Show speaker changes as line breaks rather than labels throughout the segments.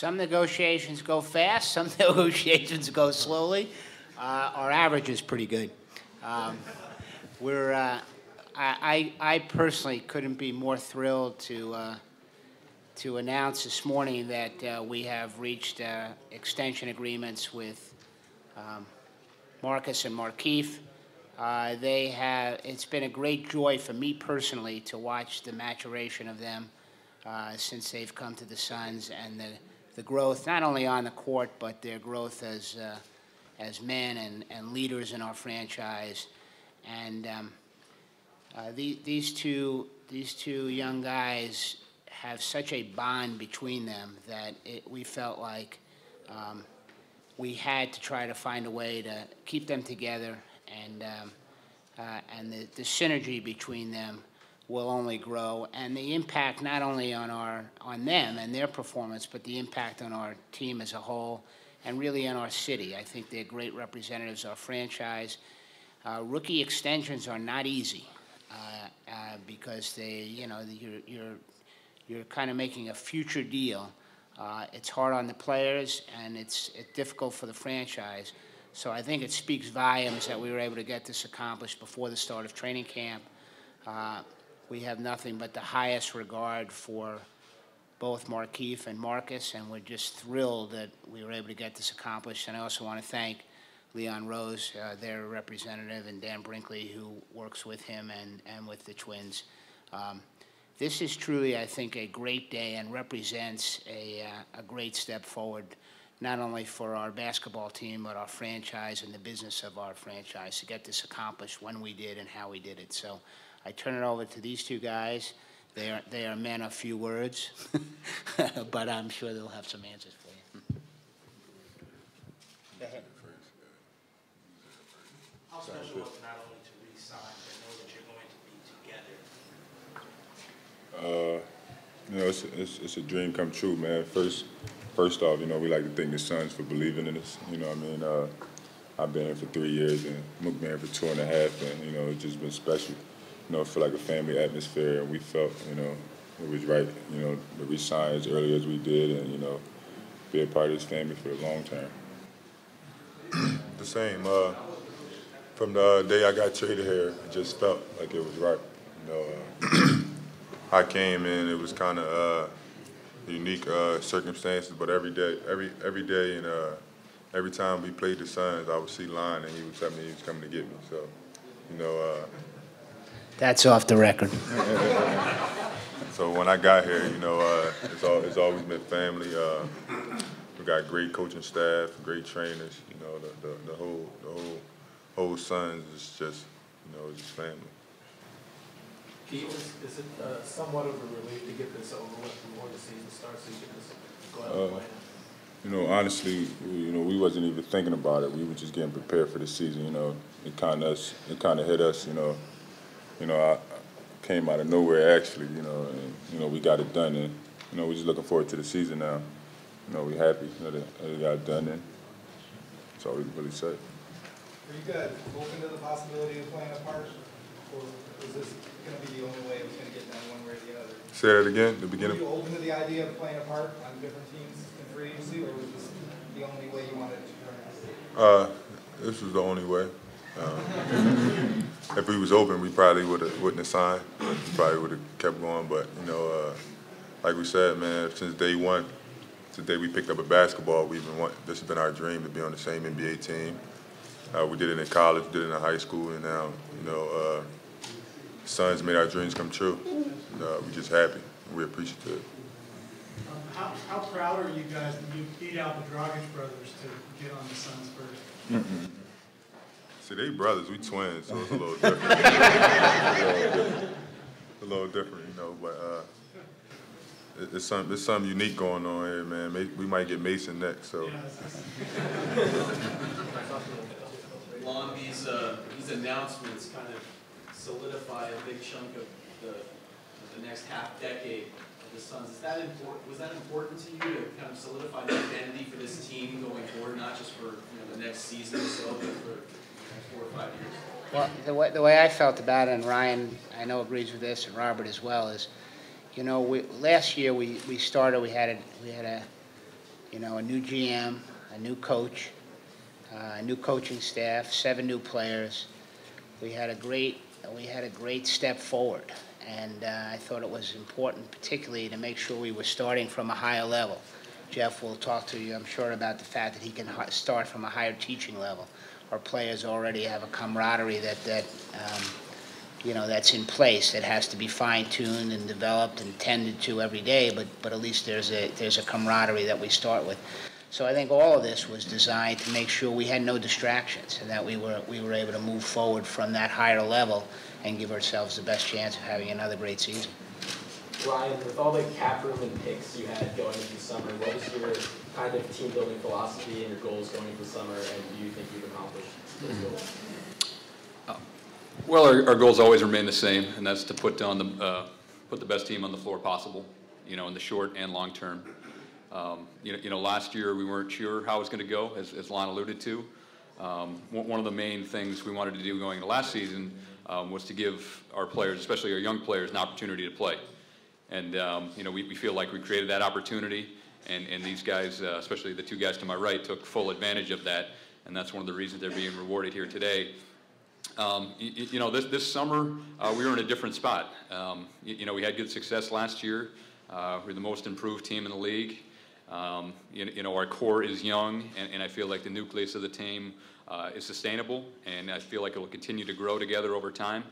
Some negotiations go fast, some negotiations go slowly. Our average is pretty good. Um, I personally couldn't be more thrilled to announce this morning that we have reached extension agreements with um, Marcus and Markieff. It's been a great joy for me personally to watch the maturation of them since they've come to the Suns, and the growth not only on the court but their growth as men and leaders in our franchise. And these two young guys have such a bond between them that we felt like we had to try to find a way to keep them together, and the synergy between them will only grow, and the impact not only on them and their performance, but the impact on our team as a whole, and really on our city. I think they're great representatives of our franchise. Rookie extensions are not easy because you're kind of making a future deal. It's hard on the players, and it's difficult for the franchise. So I think it speaks volumes that we were able to get this accomplished before the start of training camp. We have nothing but the highest regard for both Markieff and Marcus, and we're just thrilled that we were able to get this accomplished. And I also want to thank Leon Rose, their representative, and Dan Brinkley, who works with him and with the Twins. This is truly, I think, a great day and represents a great step forward, not only for our basketball team, but our franchise and the business of our franchise to get this accomplished when we did and how we did it. So I turn it over to these two guys. They are men of few words, but I'm sure they'll have some answers for you. Go ahead.
How special was it not only to re-sign, but know that you're going to be together?
It's a dream come true, man. First off, we like to thank the Suns for believing in us. You know what I mean? I've been here for 3 years, and Mook been here for 2.5, and, it's just been special. I feel like a family atmosphere, and we felt, it was right, to resign as early as we did and, be a part of this family for the long term. The same. From the day I got traded here, it just felt like it was right. I came in, it was kind of unique circumstances, but every day, and every time we played the Suns, I would see Lon, and he would tell me he was coming to get me. So,
That's off the record.
So when I got here, it's always been family. We got great coaching staff, great trainers. The whole Suns is just, it's just family.
Is it somewhat of a relief to get this over with before the season starts, so you can just go out and play?
Honestly, we wasn't even thinking about it. We were just getting prepared for the season. It kind of hit us. I came out of nowhere actually. And we got it done, and we're just looking forward to the season now. We're happy that it got done, and that's all we can really say.
Are you guys open to the possibility of playing apart, or is this going to be the only way it was going to get done one way or the other?
Say that again, the beginning.
Were you open to the idea of playing apart on different teams in free agency, or was this the only way you wanted it to turn out?
This was the only way. If we was open, we probably wouldn't have signed. We probably would have kept going. But like we said, man, since day one, since the day we picked up a basketball, this has been our dream to be on the same NBA team. We did it in college, did it in high school, and now Suns made our dreams come true. We're just happy. We're appreciative.
How proud are you guys that you beat out the Dragic brothers to get on the Suns first?
See, they brothers, we twins, so it's a little different. a little different, but there's something unique going on here, man. We might get Mason next, so.
Lon, these announcements kind of solidify a big chunk of the next half decade of the Suns. Was that important to you to kind of solidify the identity for this team going forward, not just for the next season or so, but for 4 or 5 years?
Well, the way I felt about it, and Ryan, I know, agrees with this, and Robert as well, is, last year we started. We had You know, a new GM, a new coach, a new coaching staff, 7 new players. We had a great step forward, and I thought it was important, particularly to make sure we were starting from a higher level. Jeff will talk to you, I'm sure, about the fact that he can start from a higher teaching level. Our players already have a camaraderie that's in place, that has to be fine-tuned and developed and tended to every day, but at least there's a camaraderie that we start with. So I think all of this was designed to make sure we had no distractions and that we were able to move forward from that higher level and give ourselves the best chance of having another great season.
Ryan, with all the cap room and picks you had going into the summer, what was your kind of team building philosophy and your goals going into the summer, and do you think you've accomplished those goals?
Well, our goals always remain the same, and that's to put the best team on the floor possible, you know, in the short and long term. Last year we weren't sure how it was going to go, as Lon alluded to. One of the main things we wanted to do going into last season was to give our players, especially our young players, an opportunity to play. And we feel like we created that opportunity, and these guys, especially the 2 guys to my right, took full advantage of that, and that's one of the reasons they're being rewarded here today. This summer we were in a different spot. We had good success last year. We're the most improved team in the league. Our core is young, and I feel like the nucleus of the team is sustainable, and I feel like it will continue to grow together over time.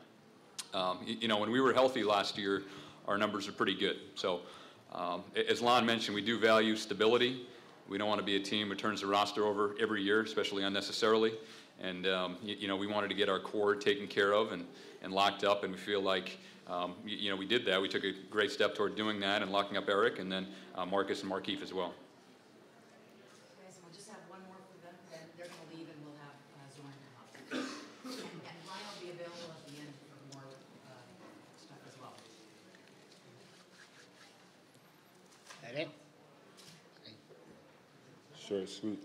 When we were healthy last year, our numbers are pretty good. So, as Lon mentioned, we do value stability. We don't want to be a team who turns the roster over every year, especially unnecessarily. And we wanted to get our core taken care of and locked up, and we feel like we did that. We took a great step toward doing that and locking up Eric, and then Marcus and Markieff as well.
Guys, we'll just have one more for them, then they're going to leave, and we'll have Zorn come up. And Ryan will be available at the end for more stuff as well.
That it?
Short, sweet.